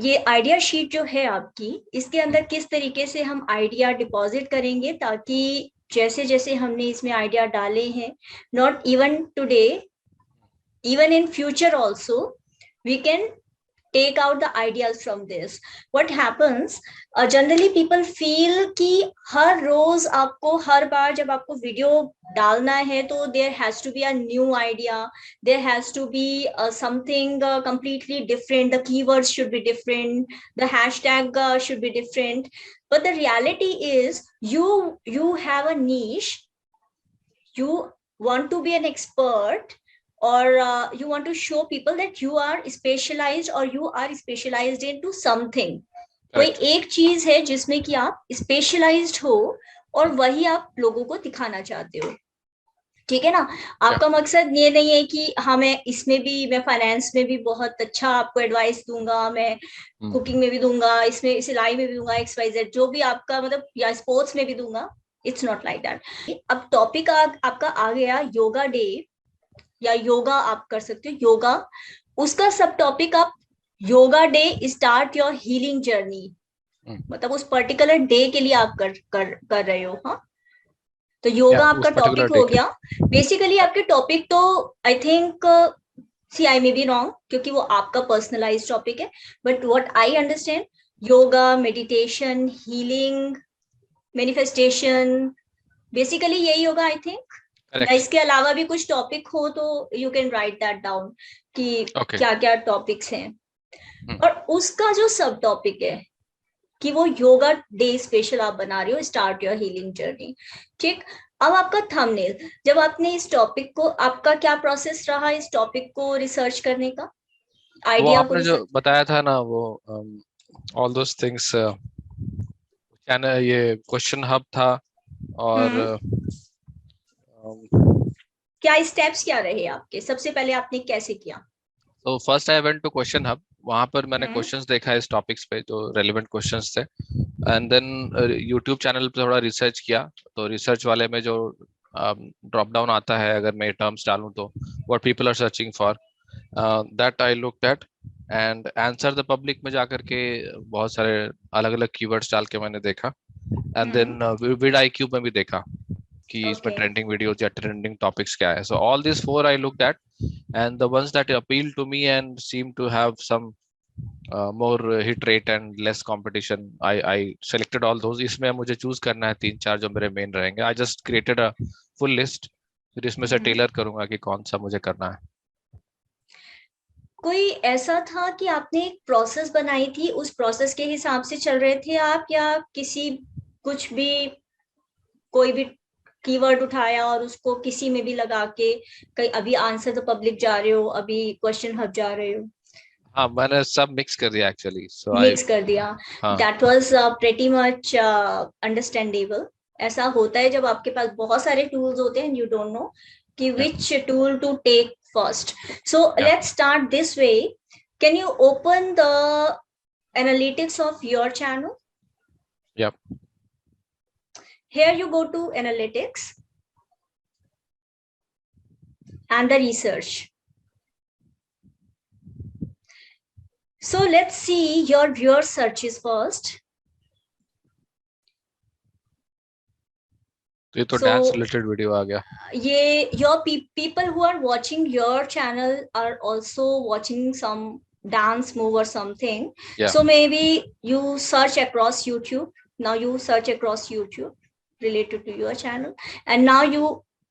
ये idea sheet जो है आपकी, इसके अंदर किस तरीके से हम आइडिया डिपॉजिट करेंगे, ताकि जैसे जैसे हमने इसमें आइडिया डाले हैं, not even today, even in future also, we can take out the ideas from this. What happens, generally people feel कि हर रोज आपको, हर बार जब आपको वीडियो डालना है तो there has to be a new idea, there has to be something completely different, the keywords should be different, the hashtag should be different. But the reality is, you have a niche, you want to be an expert, or you want to show people that you are specialized, or you are specialized into something. कोई एक चीज है जिसमें कि आप specialised हो और वही आप लोगों को दिखाना चाहते हो, ठीक है ना। आपका मकसद ये नहीं है कि हाँ मैं इसमें भी, मैं फाइनेंस में भी बहुत अच्छा आपको एडवाइस दूंगा, मैं कुकिंग में भी दूंगा, इसमें सिलाई में भी दूंगा, XYZ जो भी आपका मतलब, या स्पोर्ट्स में भी दूंगा। It's not like that. अब टॉपिक आपका आ गया योगा डे, या योगा आप कर सकते हो, योगा, उसका सब टॉपिक आप yoga day start your healing journey, मतलब उस पर्टिकुलर डे के लिए आप कर रहे हो। हाँ, तो योगा आपका टॉपिक हो गया। बेसिकली आपके टॉपिक तो I think, see I may be wrong, क्योंकि वो आपका पर्सनलाइज टॉपिक है, but what I understand, yoga, meditation, healing, manifestation, basically यही होगा आई थिंक। या इसके अलावा भी कुछ टॉपिक हो तो you can write that down कि क्या क्या टॉपिक्स हैं। और उसका जो सब टॉपिक है कि वो योगा डे स्पेशल आप बना रहे हो, स्टार्ट योर हीलिंग जर्नी, ठीक। अब आपका थंबनेल, जब आपने इस टॉपिक को, आपका क्या प्रोसेस रहा इस टॉपिक को रिसर्च करने का, आइडिया को जो बताया था ना वो ऑल दोस थिंग्स, चैनल, ये क्वेश्चन हब था, और क्या स्टेप्स क्या रहे आपके, सबसे पहले आपने कैसे किया? तो first I went to question hub, वहां पर मैंने क्वेश्चंस देखा इस टॉपिक्स पे जो रेलेवेंट क्वेश्चंस थे, एंड देन यूट्यूब चैनल पे थोड़ा रिसर्च किया। तो रिसर्च वाले में जो ड्रॉप डाउन आता है, अगर मैं टर्म्स डालूं तो what people are searching for, that I looked at, and answer the public में जाकर के बहुत सारे अलग अलग कीवर्ड्स डाल के मैंने देखा, एंड देन विड IQ में भी देखा कि इसमें ट्रेंडिंग वीडियोस या ट्रेंडिंग टॉपिक्स क्या है. So all this four I looked eight, and the ones that appeal to me and seem to have some more hit rate and less competition, I selected all those. इसमें मुझे choose करना है 3-4 जो मेरे main रहेंगे. I just created a full list, फिर इसमें से टेलर करूंगा कि कौन सा मुझे करना है. कोई ऐसा था कि आपने एक प्रोसेस बनाई थी, उस प्रोसेस के हिसाब से चल रहे थे आप, या किसी कुछ भी, कोई भी कीवर्ड उठाया और उसको किसी में भी लगा के, कहीं अभी आंसर द पब्लिक जा रहे हो, अभी क्वेश्चन हब जा रहे हो? हाँ, मैंने सब मिक्स कर दिया एक्चुअली. मिक्स कर दिया. That was pretty much understandable. ऐसा होता है जब आपके पास बहुत सारे टूल्स होते हैं, यू डोंट नो कि which tool to take first. So let's start this way. Can you open the analytics of your channel? Yep. Here you go to analytics and the research. So let's see your viewer searches first. ये तो dance related video आ गया. ये your people who are watching your channel are also watching some dance move or something. So maybe you search across YouTube. Now you search across YouTube related to your channel, and now you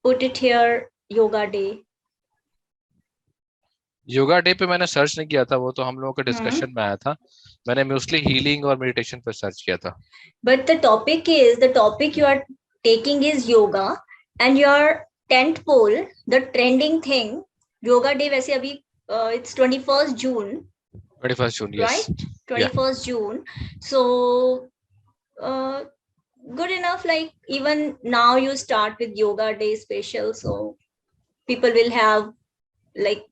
put it here, yoga day. Yoga day पे मैंने search नहीं किया था, वो तो हम लोगों के डिस्कशन में आया था. मैंने मोस्टली हीलिंग और मेडिटेशन पे सर्च किया था. But the topic you are taking is yoga, and your tent pole, the trending thing, yoga day वैसे अभी it's 21st June. 21st June, yes. Right? 21st June. So good enough, like even now you start with yoga day special, so people will have like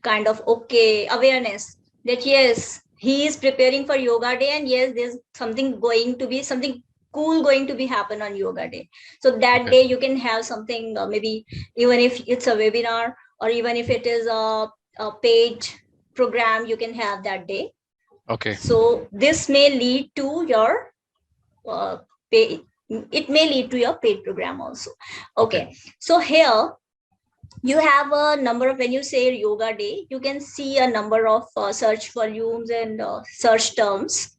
kind of awareness that yes, he is preparing for yoga day, and yes, there's something cool going to be happen on yoga day. So that day you can have something, maybe even if it's a webinar, or even if it is a paid program, you can have that day. Okay. So this may lead to your pay. It may lead to your paid program also. Okay. So here you have a number of, when you say yoga day, you can see a number of search volumes and search terms.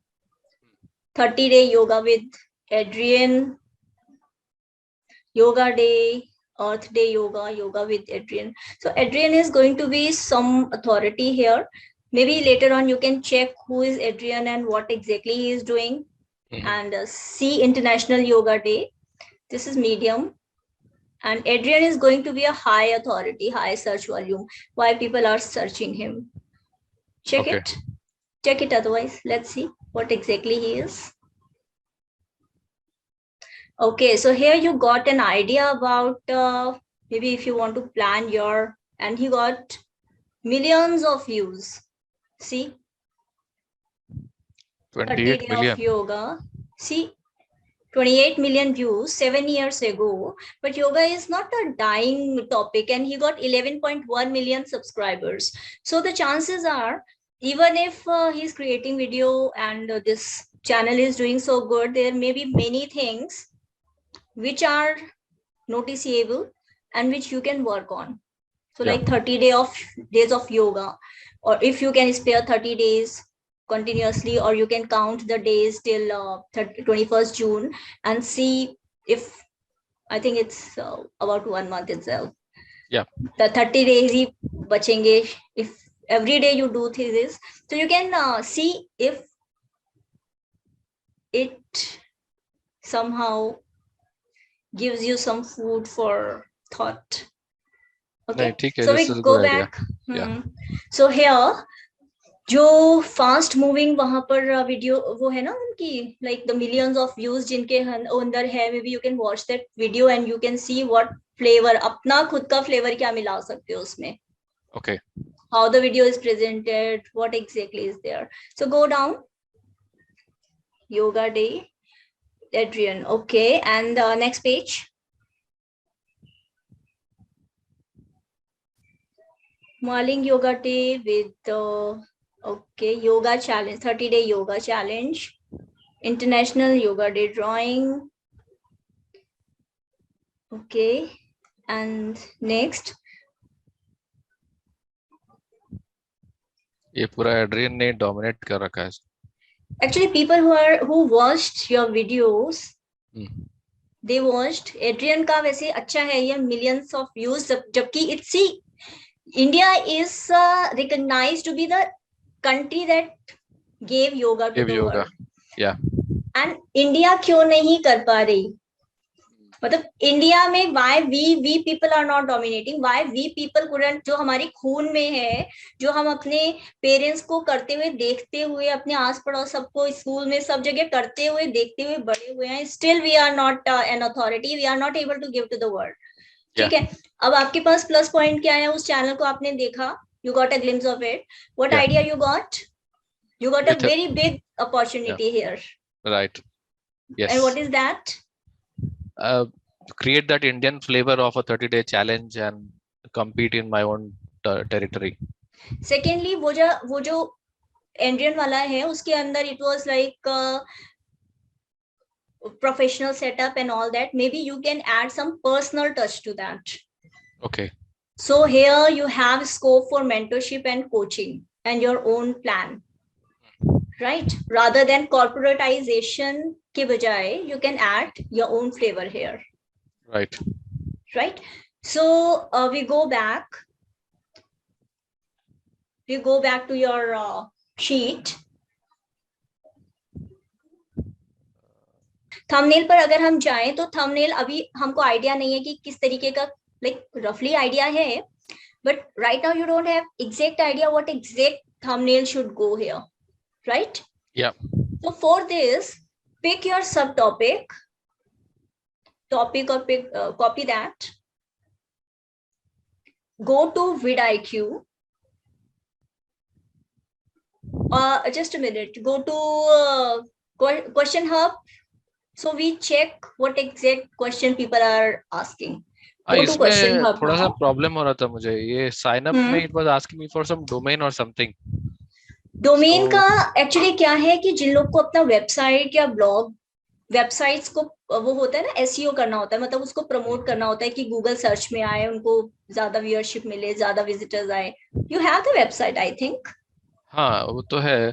30-day yoga with Adrian, yoga day, earth day yoga, yoga with Adrian. So Adrian is going to be some authority here. Maybe later on you can check who is Adrian and what exactly he is doing. And see International Yoga Day. This is medium. And Adrian is going to be a high authority, high search volume. Why people are searching him? Check it. Check it otherwise. Let's see what exactly he is. Okay, so here you got an idea about maybe if you want to plan your, and he got millions of views. See, 28 million of yoga. See, 28 million views 7 years ago, but yoga is not a dying topic, and he got 11.1 million subscribers. So the chances are, even if he's creating video and this channel is doing so good, there may be many things which are noticeable and which you can work on. So like 30 days of yoga, or if you can spare 30 days continuously, or you can count the days till 21st June and see if, I think it's about 1 month itself. Yeah. The 30 days ही बचेंगे if every day you do this. So you can see if it somehow gives you some food for thought. Okay, so we go back. So here, जो fast moving वहां पर video वो है ना उनकी, like the millions of views जिनके अंदर है, may be you can watch that video and you can see what flavour, अपना खुद का फ्लेवर क्या मिला सकते हो उसमें. Okay. How the video is presented, what exactly is there. So go down. Yoga day, Adrian. Okay, and next page. Maling yoga day with okay, yoga challenge, 30-day yoga challenge, International Yoga Day drawing. Okay, and next. ये पूरा Adrian ने dominate कर रखा है. Actually, people who watched your videos, they watched Adrian का वैसे अच्छा है ये, millions of views, जबकि it's see, India is recognized to be the country that gave yoga to the world. Yeah. And India क्यों नहीं कर पा रही? मतलब इंडिया में why we people are not dominating, why we people couldn't, जो हमारी खून में है, जो हम अपने पेरेंट्स को करते हुए देखते हुए, अपने आस पड़ोस सबको स्कूल में सब जगह करते हुए देखते हुए बड़े हुए हैं, still we are not an authority, we are not able to give to the world. ठीक है, अब आपके पास प्लस पॉइंट क्या है? उस चैनल को आपने देखा, you got a glimpse of it. What idea you got? You got a very big opportunity here. Right. Yes. And what is that? Create that Indian flavor of a 30-day challenge and compete in my own territory. Secondly, वो जो Indian वाला है, उसके अंदर it was like professional setup and all that. Maybe you can add some personal touch to that. Okay. So here you have scope for mentorship and coaching and your own plan, right? Rather than corporatization के बजाय, you can add your own flavor here. Right. Right. So we go back. We go back to your sheet. Thumbnail पर अगर हम जाएं तो thumbnail अभी हमको idea नहीं है कि किस तरीके का, लाइक रफली आइडिया है, but right now you don't have exact idea what exact thumbnail should go here, right? Yeah. So for this, pick your subtopic, topic, or pick, copy that. Go to vidIQ. Just a minute. Go to question hub. So we check what exact question people are asking. इसमें थोड़ा सा problem हो रहा था मुझे, ये sign up में it was asking me for some domain or something. Domain का So, एक्चुअली क्या है कि जिन लोग को अपना वेबसाइट या ब्लॉग, वेबसाइट्स को वो होता है ना एसईओ करना होता है, मतलब उसको प्रमोट करना होता है कि गूगल सर्च में आए, उनको ज्यादा व्यूअरशिप मिले, ज्यादा विजिटर्स आए। You have the website I think, हाँ वो तो है।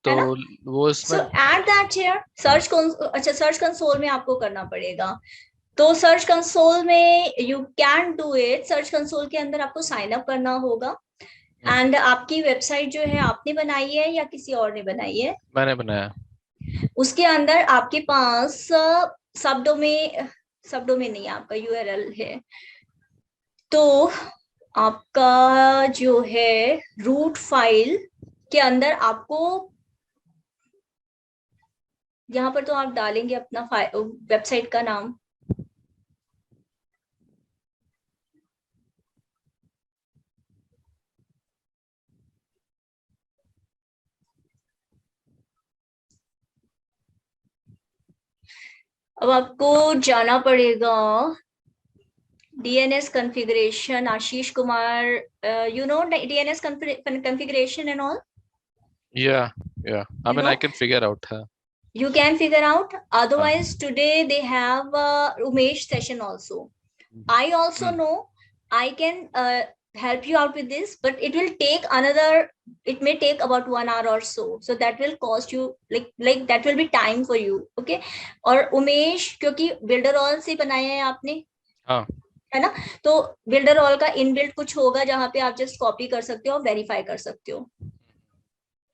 तो है ना? वो सो इसमें एट दैट हियर सर्च, अच्छा सर्च कंसोल में आपको करना पड़ेगा। तो सर्च कंसोल में you can do it, search console के अंदर आपको साइन अप करना होगा। एंड आपकी वेबसाइट जो है आपने बनाई है या किसी और ने बनाई है? मैंने बनाया। उसके अंदर आपके पास सब डोमेन, सब डोमेन नहीं, आपका यूआरएल है। तो आपका जो है रूट फाइल के अंदर आपको, यहाँ पर तो आप डालेंगे अपना वेबसाइट का नाम। अब आपको जाना पड़ेगा DNS configuration, Ashish Kumar, you know DNS configuration and all, Yeah, yeah. I you mean, no, I can figure out. Huh? you can figure out. हाँ. Otherwise today they have Umesh session also. I also Hmm. know I can help you out with this, but it will take another, it may take about 1 hour or so, so that will cost you like that will be time for you, okay? और उमेश क्योंकि builder all से बनाया है आपने, हाँ. है ना? तो बिल्डर ऑल का इनबिल्ट कुछ होगा जहां पे आप जस्ट कॉपी कर सकते हो और वेरीफाई कर सकते हो।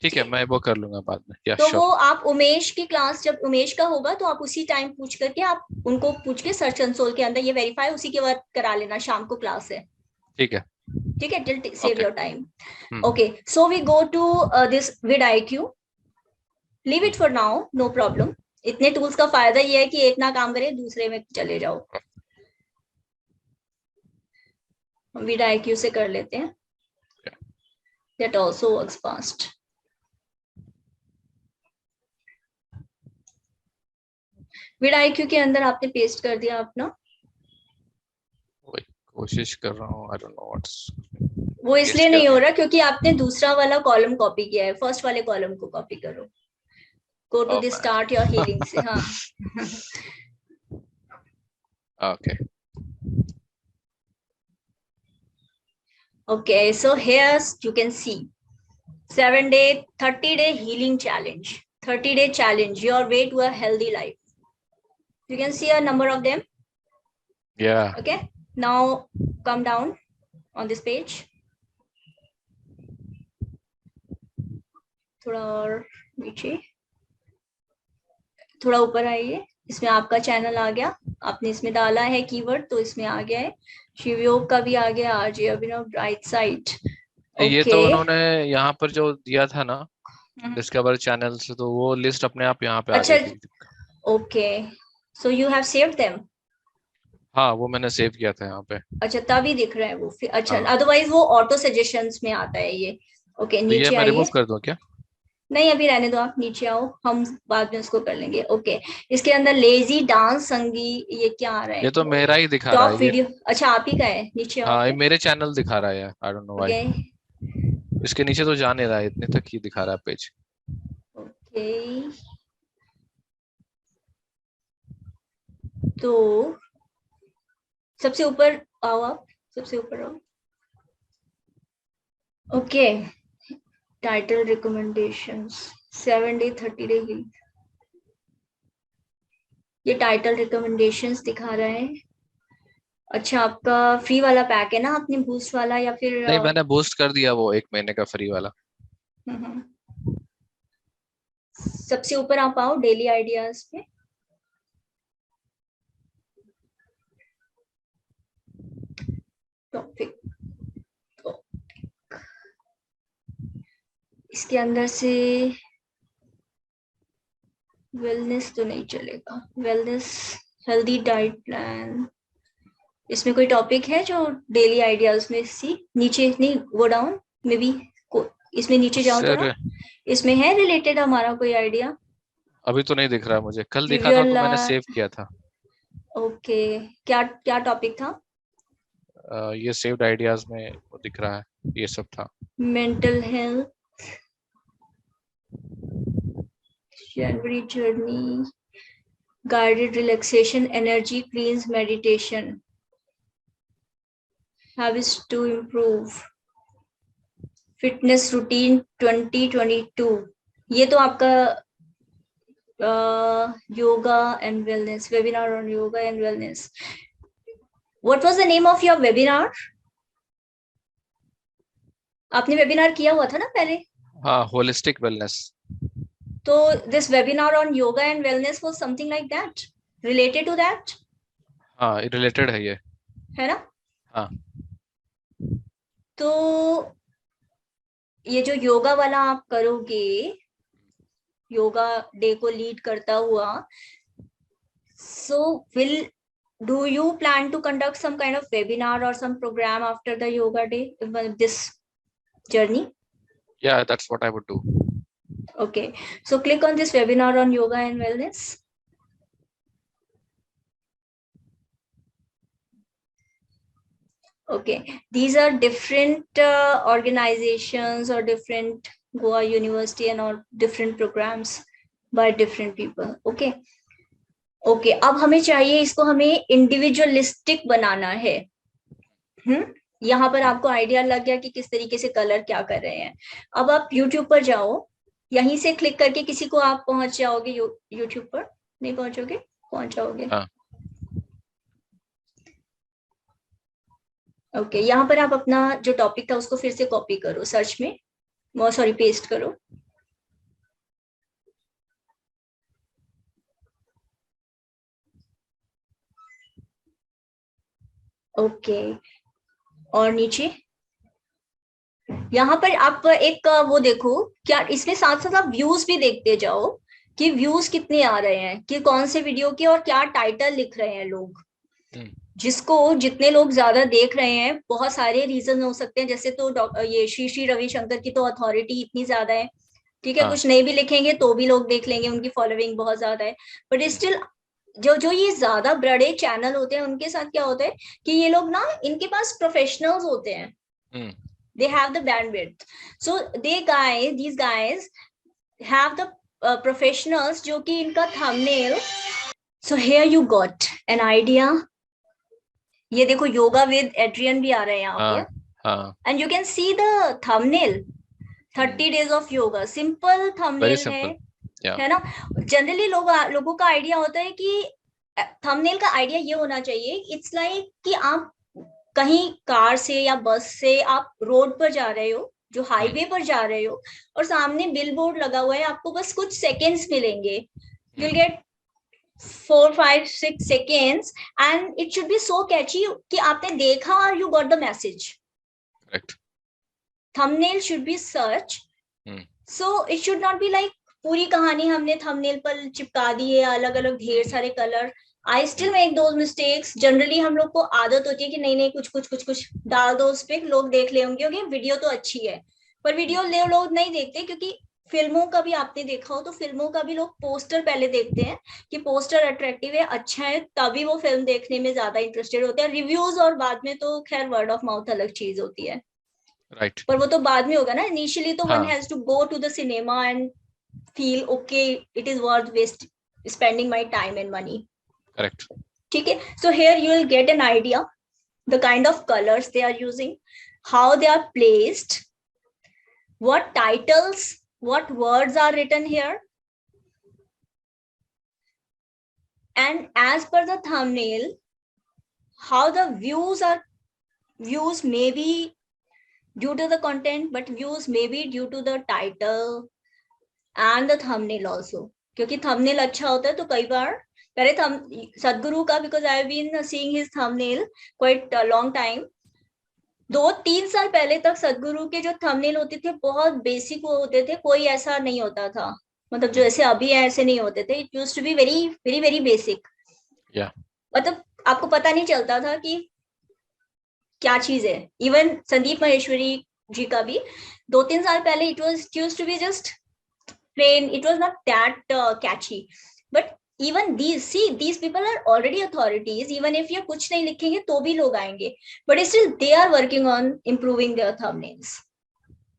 ठीक ठीक है, है, मैं वो कर लूंगा बाद में। या तो वो श्योर। आप उमेश की क्लास, जब उमेश का होगा तो आप उसी टाइम पूछ करके, आप उनको पूछ के सर्च कंसोल के अंदर ये वेरीफाई उसी के बाद करा लेना, शाम को क्लास है। ठीक है। ठीक है, till save okay. Your time. Hmm. Okay, so we go to this with IQ, leave hmm. It for now, no problem. इतने टूल्स का फायदा ये है कि एक ना काम करे दूसरे में चले जाओ। विद IQ से कर लेते हैं, that also works fast. With IQ के अंदर आपने पेस्ट कर दिया अपना, वही कोशिश कर रहा हूँ। आई डोंट नो व्हाट्स वो पेस्ट इसलिए कर नहीं हो दिया। रहा क्योंकि आपने दूसरा वाला कॉलम कॉपी किया है, फर्स्ट वाले कॉलम को कॉपी करो। Go to oh the start your man. Healing से, हाँ। Okay. Okay, so here you can see 7 day, 30-day healing challenge, 30-day challenge, your way to a healthy life. You can see a number of them. या। Okay, now come down on this page. थोड़ा और नीचे, थोड़ा ऊपर आइए, इसमें आपका channel आ गया, आपने इसमें डाला है कीवर्ड तो इसमें आ गया है। शिवयोग का भी आ गया, आरजे अभिनव, राइट साइड। ये ओके, तो उन्होंने यहाँ पर जो दिया था ना, डिस्कवर चैनल से, तो वो लिस्ट अपने आप यहाँ पे आ अच्छा, गई थी। Okay, so you have saved them. हाँ, वो मैंने सेव किया था यहाँ पे। अच्छा, तभी दिख रहा है वो फिर, अच्छा, हाँ। अदरवाइज वो ऑटो सजेशंस में आता है ये। ओके, तो ये नीचे मैं रिमूव आइए। कर दूं क्या? नहीं, अभी रहने दो, आप नीचे आओ, हम बाद में उसको कर लेंगे। ओके, इसके अंदर लेजी डांस संगी, ये क्या आ रहा ये है? तो मेरा ही दिखा रहा टॉप है ये। वीडियो, अच्छा आप ही का है, नीचे आओ हाँ, ये फिर। मेरे चैनल दिखा रहा है यार, I don't know why. Okay, इसके नीचे तो जा नहीं रहा है, इतने तक ही दिखा रहा है पेज। ओके, तो सबसे ऊपर आओ आप, सबसे ऊपर आओ। Okay, title recommendations, 7 day 30-day heal, ये टाइटल रिकमेंडेशंस दिखा रहा है। अच्छा, आपका फ्री वाला पैक है ना, आपने बूस्ट वाला या फिर नहीं, मैंने बूस्ट कर दिया वो 1 महीने का फ्री वाला। हम्म। सबसे ऊपर आप आओ डेली आइडियाज पे। टॉपिक, तो इसके अंदर से वेलनेस तो नहीं चलेगा, वेलनेस, हेल्दी डाइट प्लान, इसमें कोई टॉपिक है जो डेली आइडियाज में? सी नीचे, नहीं वो डाउन में भी, इसमें नीचे जाओ उससे थोड़ा, इसमें है रिलेटेड हमारा कोई आइडिया? अभी तो नहीं दिख रहा है मुझे, कल लिव दिखा था योर तो मैंने सेव लाइफ, किया था। ओके, क्या क्या टॉपिक था? ये सेव्ड आइडियाज में वो दिख रहा है, ये सब था। Mental health, January journey, guided relaxation, energy cleans, meditation, habits to improve, fitness routine 2022. ये तो आपका yoga and wellness, webinar on yoga and wellness. What was the name of your webinar? आपने वेबिनार किया हुआ था ना पहले? हाँ, holistic wellness. तो this webinar on yoga and wellness was something like that, related to that. हाँ, related है ये, है ना? हाँ. तो ये जो योगा वाला आप करोगे, योगा डे को लीड करता हुआ, so do you plan to conduct some kind of webinar or some program after the yoga day, this journey? Yeah, that's what I would do. Okay, so click on this webinar on yoga and wellness. Okay, these are different organizations or different Goa University and all different programs by different people. Okay. Okay, अब हमें चाहिए इसको, हमें individualistic बनाना है. यहाँ पर आपको idea लग गया कि किस तरीके से कलर क्या कर रहे हैं. अब आप YouTube पर जाओ, यहीं से क्लिक करके किसी को आप पहुंच जाओगे. YouTube पर नहीं पहुंचोगे, पहुंच जाओगे. ओके, यहाँ पर आप अपना जो टॉपिक था उसको फिर से कॉपी करो, सर्च में, सॉरी पेस्ट करो. ओके, और नीचे यहाँ पर आप एक वो देखो, क्या इसमें साथ साथ आप व्यूज भी देखते जाओ कि व्यूज कितने आ रहे हैं, कि कौन से वीडियो के और क्या टाइटल लिख रहे हैं लोग. जिसको जितने लोग ज्यादा देख रहे हैं, बहुत सारे रीजन हो सकते हैं. जैसे तो ये श्री रविशंकर की तो अथॉरिटी इतनी ज्यादा है, ठीक है. कुछ नहीं भी लिखेंगे तो भी लोग देख लेंगे, उनकी फॉलोइंग बहुत ज्यादा है. बट स्टिल जो ये ज्यादा बड़े चैनल होते हैं, उनके साथ क्या होता है कि ये लोग ना, इनके पास प्रोफेशनल्स होते हैं. They have the bandwidth, so these guys have the professionals जो कि इनका thumbnail. So here you got an idea. ये देखो, योगा विद एड्रियन भी आ रहे हैं यहाँ पर, and you can see the thumbnail, 30 days of yoga. Simple thumbnail है ना. जनरली लोगों का आइडिया होता है कि थंबनेल का आइडिया ये होना चाहिए, इट्स लाइक कि आप कहीं कार से या बस से आप रोड पर जा रहे हो, जो हाईवे पर जा रहे हो, और सामने बिल बोर्ड लगा हुआ है, आपको बस कुछ सेकेंड्स मिलेंगे. You will gate 4, 5, 6 seconds and it should be so catchy कि आपने देखा और you got the message. Correct. Thumbnail should be such, so it should not be like पूरी कहानी हमने thumbnail पर चिपका दी है, अलग अलग ढेर सारे colour. I still make those mistakes. Generally हम लोग को आदत होती है कि नहीं कुछ डाल दो उस पे, लोग देख ले होंगे, क्योंकि वीडियो तो अच्छी है. पर वीडियो लोग नहीं देखते, क्योंकि फिल्मों का भी आपने देखा हो तो फिल्मों का भी लोग पोस्टर पहले देखते हैं कि पोस्टर अट्रैक्टिव है, अच्छा है, तभी वो फिल्म देखने में ज्यादा इंटरेस्टेड होते हैं. रिव्यूज और बाद में तो खैर वर्ड ऑफ माउथ अलग चीज होती है, राइट. पर वो तो बाद में होगा ना. इनिशियली तो one has to go to the cinema and feel okay, it is worth waste spending my time and money. Correct. ठीक है. So here you will get an idea the kind of colours they are using, how they are placed, what titles, what words are written here, and as per the thumbnail, how the views may be due to the content, but views may be due to the title and the thumbnail also. क्योंकि thumbnail अच्छा होता है तो कई बार पहले सदगुरु का, because I have been seeing his thumbnail quite a long time. 2-3 साल पहले तक सदगुरु के जो थंबनेल होते थे बहुत बेसिक होते थे, कोई ऐसा नहीं होता था, मतलब जो ऐसे अभी है ऐसे नहीं होते थे. It used to be very very very basic. मतलब आपको पता नहीं चलता था कि क्या चीज है. इवन संदीप महेश्वरी जी का भी 2-3 साल पहले it used to be just plain, it was not that catchy. But even these people are already authorities. Even if ये कुछ नहीं लिखेंगे तो भी लोग आएंगे, but still they are working on improving their thumbnails,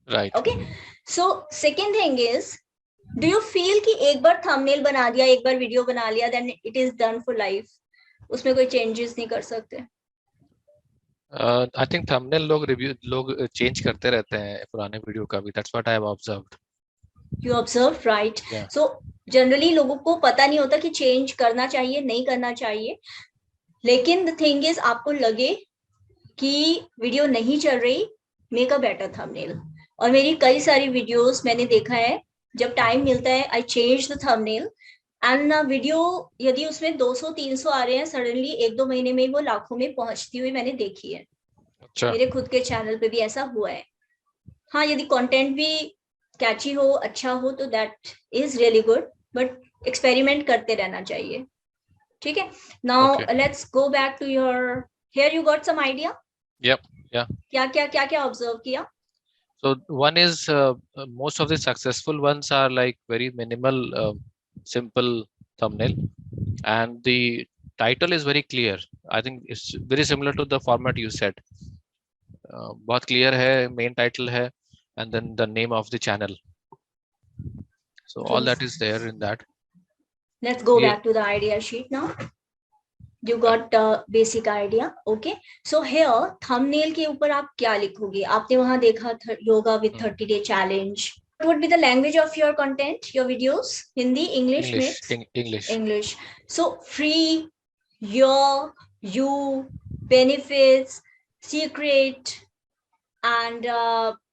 right? Okay, so second thing is do you feel कि एक बार थंबनेल बना दिया, एक बार वीडियो बना लिया, then it is done for life, उसमें कोई चेंजेस नहीं कर सकते? आई थिंक थंबनेल लोग चेंज करते रहते हैं पुराने वीडियो का भी, that's what I have observed. You observe, right? या सो जनरली लोगों को पता नहीं होता कि चेंज करना चाहिए नहीं करना चाहिए, लेकिन द थिंग इज आपको लगे कि वीडियो नहीं चल रही, मेक अ बेटर थंबनेल। और मेरी कई सारी वीडियोस मैंने देखा है, जब टाइम मिलता है I change the thumbnail, and video यदि उसमें 200-300 आ रहे हैं, सडनली 1-2 महीने में वो लाखों में पहुंचती हुई मैंने देखी है। अच्छा, मेरे खुद के चैनल पे भी ऐसा हुआ है। हाँ, यदि कंटेंट भी कैची हो, अच्छा हो, तो that is really good, but experiment करते रहना चाहिए। ठीक है, now okay, let's go back to your, here you got some idea? Yup, yeah. क्या क्या ऑब्जर्व किया? So one is most of the successful ones are like very minimal, simple thumbnail, and the title is very clear. I think it's very similar to the format you said. बहुत clear है, main title है, and then the name of the channel. So all Yes, that is there in that. let's go ये back to the idea sheet now. You yeah. got basic idea, okay? So here thumbnail के ऊपर आप क्या लिखोगे? आपने वहां देखा yoga with 30 day challenge. What would be the language of your content, your videos? Hindi, English, English, mix? English. English. So free, your, you, benefits, secret, and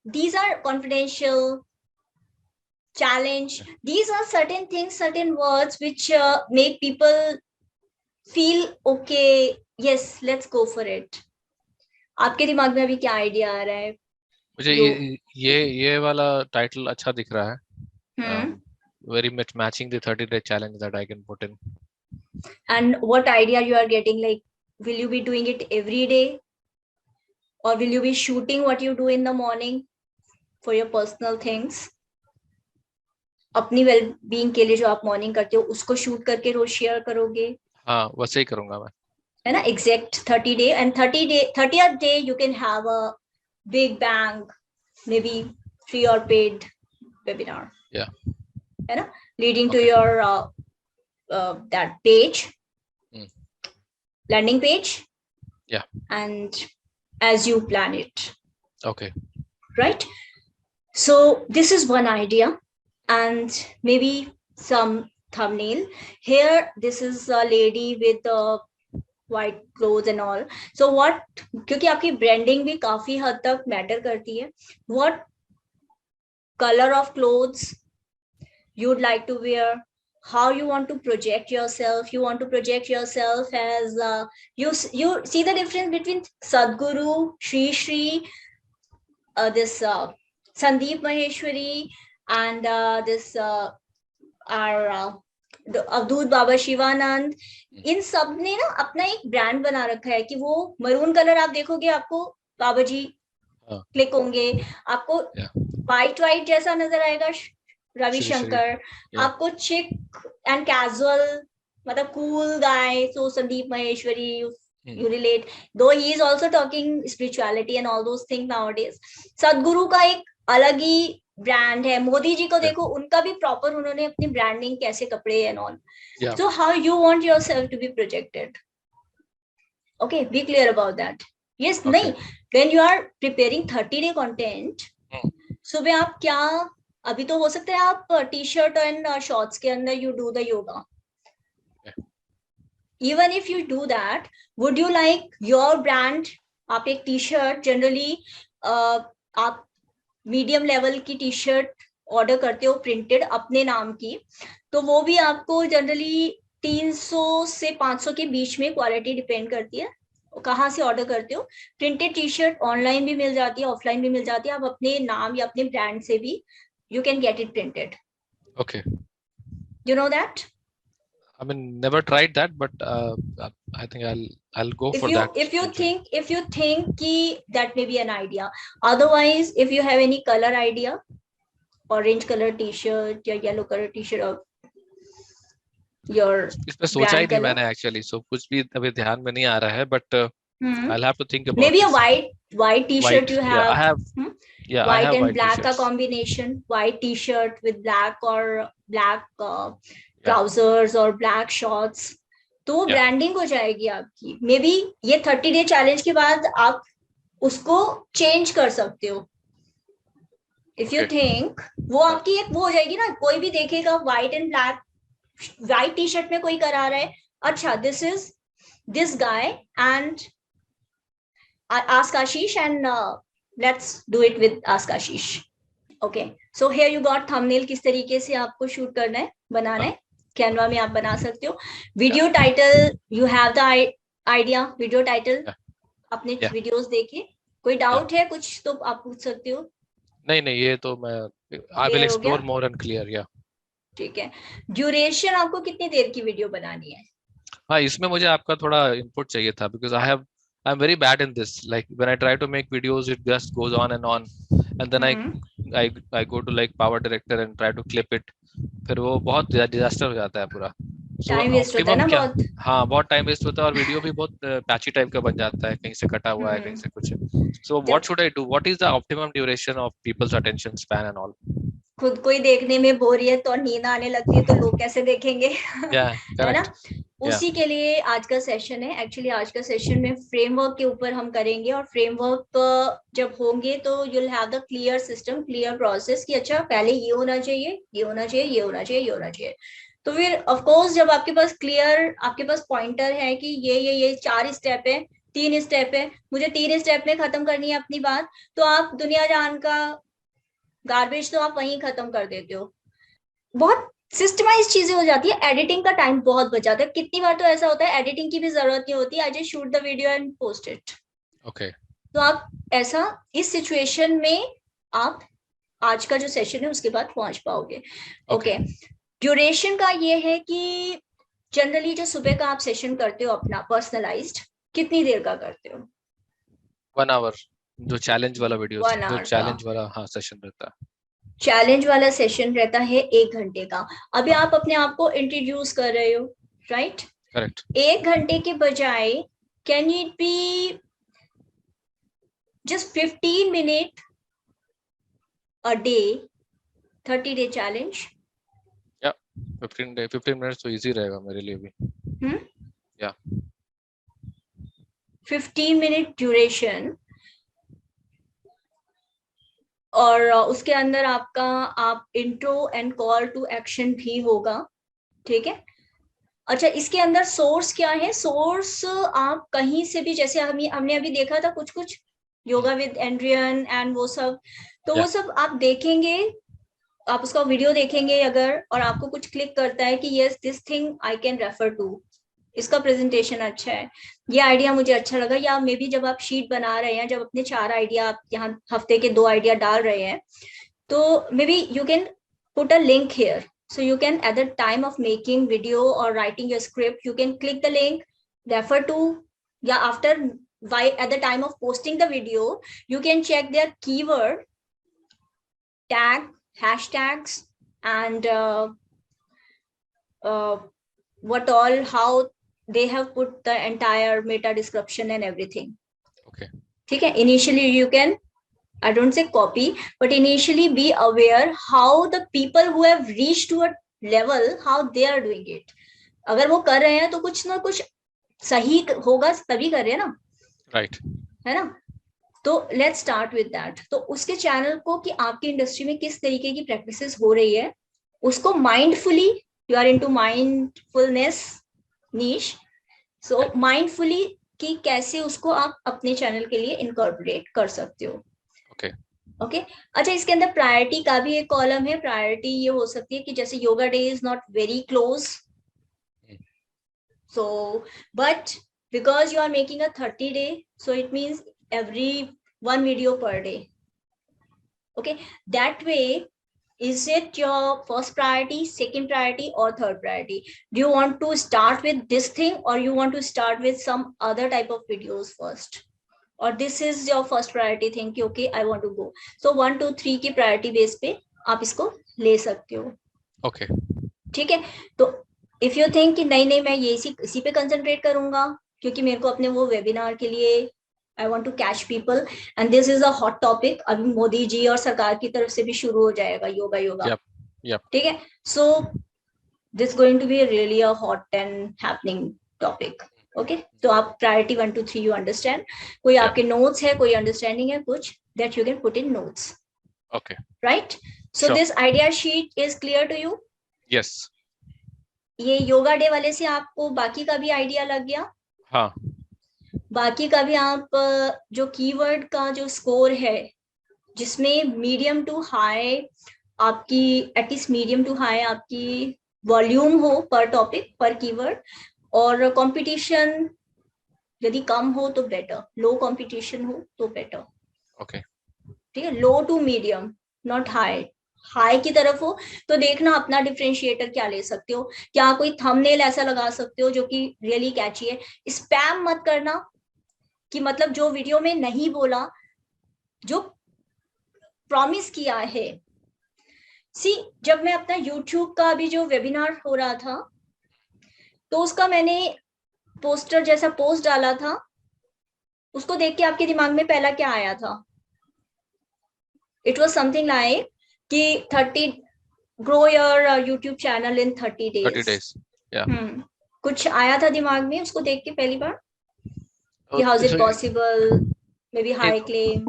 these are confidential, challenge. These are certain things, certain words which make people feel okay. Yes, let's go for it. आपके दिमाग में अभी क्या idea आ रहा है मुझे जो? ये वाला टाइटल अच्छा दिख रहा है. हम्म. Very much matching the 30-day challenge that I can put in. And what idea you are getting, like, will you be doing it every day, or will you be shooting what you do in the morning for your personal things? अपनी well being के लिए जो आप morning करते हो उसको shoot करके रोज share करोगे, हाँ, वैसे ही करूंगा मैं. है ना? Exact 30 day, and 30th day you can have a big bang, maybe free or paid webinar, Yeah. है ना? Leading to Okay. your that page, landing page. Yeah. And as you plan it. Okay. Right? So this is one idea, and maybe some thumbnail. Here this is a lady with white clothes and all. So what, क्योंकि आपकी branding भी काफी हद तक matter करती है, what color of clothes you'd like to wear, how you want to project yourself. You want to project yourself as you see the difference between Sadhguru, Shri, this Sandeep Maheshwari, and this our अवधूत बाबा शिवानंद. इन सब ने ना अपना एक brand बना रखा है कि वो मरून कलर आप देखोगे आपको बाबा जी क्लिक होंगे, आपको वाइट जैसा नजर आएगा रविशंकर, आपको चिक एंड कैजुअल मतलब cool guy, so Sandeep Maheshwari, you relate, though he is also talking spirituality and all those things nowadays. सदगुरु का एक अलग ही ब्रांड है. मोदी जी को देखो, उनका भी प्रॉपर उन्होंने अपनी ब्रांडिंग कैसे कपड़े and all. So how you want yourself to be projected? Okay, be clear about that. Yes, okay. नहीं, when you are preparing 30-day content, सुबह आप क्या, अभी तो हो सकता है आप टी शर्ट एंड शॉर्ट्स के अंदर you do the yoga. Even if you do that, would you like your brand, आप एक टी शर्ट जनरली आप मीडियम लेवल की टी शर्ट ऑर्डर करते हो प्रिंटेड अपने नाम की, तो वो भी आपको जनरली 300 से 500 के बीच में, क्वालिटी डिपेंड करती है कहाँ से ऑर्डर करते हो. प्रिंटेड टी शर्ट ऑनलाइन भी मिल जाती है, ऑफलाइन भी मिल जाती है. आप अपने नाम या अपने ब्रांड से भी you can get it printed. Okay. You know that? I mean, never tried that, but I think I'll go for that. If you think ki that may be an idea. Otherwise, if you have any color idea, orange color t-shirt या yellow color t-shirt or your इस पे सोचा ही नहीं मैंने actually, so कुछ भी अभी ध्यान में नहीं आ रहा है, but I'll have to think about maybe a this. white t-shirt you Yeah, I have. have. Yeah, I White have and white black का t-shirts. combination, white t-shirt with black or black Yeah, trousers और black shorts, तो वो yeah. Branding हो जाएगी आपकी. May be ये 30 day challenge के बाद आप उसको चेंज कर सकते हो. If you Okay. थिंक वो आपकी एक वो हो जाएगी ना, कोई भी देखेगा white and black, white T shirt में कोई करा रहा है, अच्छा this is this guy and ask Ashish and let's do it with ask Ashish. Okay, so here you got thumbnail किस तरीके से आपको शूट करना है, बनाना है. कैनवा में आप बना सकते हो. Video title, you have the idea. Video title अपने वीडियोस देखे, कोई डाउट है कुछ तो आप पूछ सकते हो. नहीं, ये तो मैं I will explore more and clear. या ठीक है. ड्यूरेशन आपको कितनी देर की वीडियो बनानी है? हाँ, इसमें मुझे आपका थोड़ा इनपुट चाहिए था, because I am very bad in this. Like when I try to make videos it just goes on and then I go to like Power Director and try to clip it. फिर वो बहुत disaster हो जाता है पूरा. सो time waste होता है ना क्या, बहुत. हाँ बहुत टाइम वेस्ट होता है, और वीडियो भी बहुत पैची टाइप का बन जाता है, कहीं से कटा हुआ है, कहीं से कुछ. So what should I do? What is the optimum duration of people's attention span and all? खुद को ही देखने में बोरियत और नींद आने लगती है तो लोग कैसे देखेंगे? है ना. उसी के लिए आज का सेशन है. एक्चुअली आज का सेशन में फ्रेमवर्क के ऊपर हम करेंगे, और फ्रेमवर्क जब होंगे तो you will have the clear system, clear process कि अच्छा पहले ये होना चाहिए, ये होना चाहिए, ये होना चाहिए, ये होना चाहिए. तो फिर ऑफ कोर्स जब आपके पास क्लियर, आपके पास पॉइंटर है कि ये 4 स्टेप है, 3 स्टेप है, मुझे 3 स्टेप में खत्म करनी है अपनी बात, तो आप दुनिया जान का गार्बेज तो आप वहीं खत्म कर देते हो. बहुत सिस्टमाइज चीजें हो जाती है. एडिटिंग का टाइम बहुत बच जाता है. कितनी बार तो ऐसा होता है एडिटिंग की भी जरूरत नहीं होती, I just shoot the video and post it. Okay. तो आप ऐसा इस सिचुएशन में आप आज का जो सेशन है उसके बाद पहुंच पाओगे. ओके. ड्यूरेशन का ये है कि जनरली जो सुबह का आप सेशन करते हो अपना पर्सनलाइज्ड, कितनी देर का करते हो? 1 आवर. जो चैलेंज वाला वीडियो, जो चैलेंज वाला हाँ सेशन रहता है. चैलेंज वाला सेशन रहता है 1 घंटे का. अभी आप अपने आप को इंट्रोड्यूस कर रहे हो, राइट? करेक्ट. 1 घंटे के बजाय can it be just 15 minute a day, 30 day challenge? 15 minutes तो इजी रहेगा मेरे लिए भी. या 15 मिनट ड्यूरेशन, और उसके अंदर आपका आप intro and call to action भी होगा. ठीक है. अच्छा, इसके अंदर सोर्स क्या है? सोर्स आप कहीं से भी, जैसे हमने अभी देखा था कुछ योगा विद एंड्रियन एंड वो सब, तो वो सब आप देखेंगे, आप उसका वीडियो देखेंगे अगर, और आपको कुछ क्लिक करता है कि yes this thing I can refer to, इसका प्रेजेंटेशन अच्छा है, ये आइडिया मुझे अच्छा लगा, या मे बी जब आप शीट बना रहे हैं, जब अपने 4 आइडिया आप यहाँ हफ्ते के 2 आइडिया डाल रहे हैं, तो may be you can put a link here. So you can, at the time of making video or writing your script, you can click the link, refer to, yeah, after, why at the time of posting the video, you can check their keyword, tag, hashtags, and what all, how they have put the entire meta description and everything. Okay. ठीक है. Initially you can, I don't say copy, but initially be aware how the people who have reached to a level, how they are doing it. अगर वो कर रहे हैं तो कुछ ना कुछ सही होगा, तभी कर रहे हैं ना, राइट? है ना. तो लेट्स स्टार्ट विद दैट. तो उसके चैनल को कि आपकी इंडस्ट्री में किस तरीके की प्रैक्टिसेस हो रही है, उसको mindfully, you are into mindfulness niche, so mindfully कि कैसे उसको आप अपने चैनल के लिए इनकॉर्पोरेट कर सकते हो. ओके. अच्छा, इसके अंदर प्रायोरिटी का भी एक कॉलम है. प्रायोरिटी ये हो सकती है कि जैसे yoga day is not very close, so but because you are making a 30 day, so it means every 1 video per day. Okay, that way, is it your first priority, second priority, or third priority? Do you want to start with this thing, or you want to start with some other type of videos first? और this is your first priority thing कि okay I want to go. So 1 2 3 की priority base पे आप इसको ले सकते हो. Okay. ठीक है. तो इफ यू थिंक कि नहीं मैं ये इसी पे कंसंट्रेट करूंगा, क्योंकि मेरे को अपने वो वेबिनार के लिए I want to catch people and this is a hot topic. अभी मोदी जी और सरकार की तरफ से भी शुरू हो जाएगा योगा. ठीक है. So this going to be really a hot and happening topic. Okay, तो आप प्रायोरिटी 1 2 3 यू अंडरस्टैंड. कोई आपके नोट्स है, कोई अंडरस्टैंडिंग है कुछ, that you can put in notes. Okay. Right. So this idea sheet is clear to you. Yes. ये yoga day वाले से आपको बाकी का भी आइडिया लग गया. हाँ. बाकी का भी आप जो कीवर्ड का जो स्कोर है, जिसमें मीडियम टू हाई आपकी, एटलीस्ट मीडियम टू हाई आपकी वॉल्यूम हो पर टॉपिक पर कीवर्ड, और कंपटीशन यदि कम हो तो बेटर, लो कंपटीशन हो तो बेटर. ओके. ठीक है. Low to medium, not high. High की तरफ हो तो देखना अपना डिफरेंशिएटर क्या ले सकते हो. क्या कोई थंबनेल ऐसा लगा सकते हो जो कि रियली कैची है. स्पैम मत करना कि मतलब जो वीडियो में नहीं बोला, जो प्रॉमिस किया है. सी, जब मैं अपना YouTube का अभी जो वेबिनार हो रहा था, तो उसका मैंने पोस्टर जैसा पोस्ट डाला था. उसको देख के आपके दिमाग में पहला क्या आया था? इट वाज समथिंग लाइक कि 30 grow your YouTube channel in 30 days. 30 days. Yeah. कुछ आया था दिमाग में उसको देख के पहली बार कि how is it possible, may be high claim.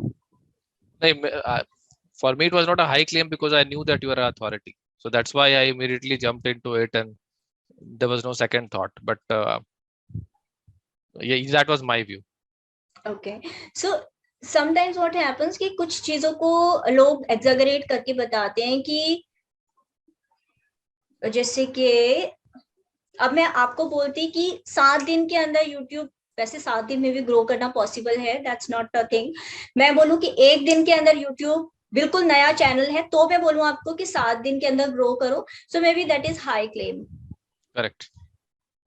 For me it was not a high claim because I knew that you are an authority, so that's why I immediately jumped into it and there was no second thought, but yeah, that was my view. Okay, so sometimes what happens कि कुछ चीजों को लोग exaggerate करके बताते हैं कि जैसे कि अब मैं आपको बोलती कि 7 दिन के अंदर YouTube, वैसे 7 दिन में भी ग्रो करना पॉसिबल है, दैट्स नॉट अ थिंग. मैं बोलूं कि 1 दिन के अंदर YouTube बिल्कुल नया चैनल है तो मैं बोलूं आपको कि 7 दिन के अंदर ग्रो करो, so maybe that is high claim. Correct.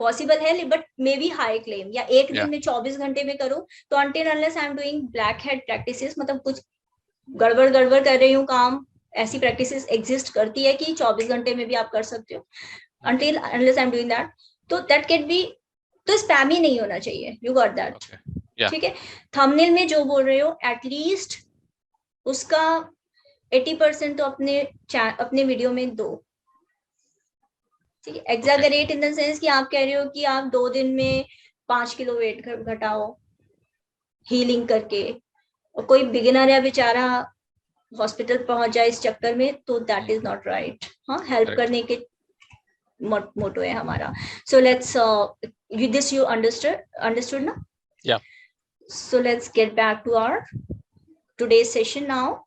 Possible है but maybe high claim. या एक दिन में 24 घंटे में करो तो until unless I am doing black head practices, मतलब कुछ गड़बड़ कर रही हूँ काम, ऐसी प्रैक्टिसेस एग्जिस्ट करती है कि 24 घंटे में भी आप कर सकते हो. Until unless I am doing that, तो दैट कैन बी, तो स्पैम ही नहीं होना चाहिए. You got that. ठीक है. थंबनेल में जो बोल रहे हो एटलीस्ट उसका 80% तो अपने वीडियो में दो. ठीक है. एग्जैगरेट इन द सेंस कि आप कह रहे हो कि आप 2 दिन में 5 किलो वेट घटाओ हीलिंग करके, और कोई बिगिनर है बेचारा हॉस्पिटल पहुंच जाए इस चक्कर में, तो दैट इज नॉट राइट. हाँ, हेल्प करने के मोटो है हमारा. So let's this you understood ना? Yeah. So let's get back to our today's session now.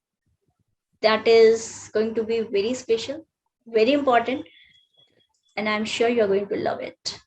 That is going to be very special, very important, and I'm sure you're going to love it.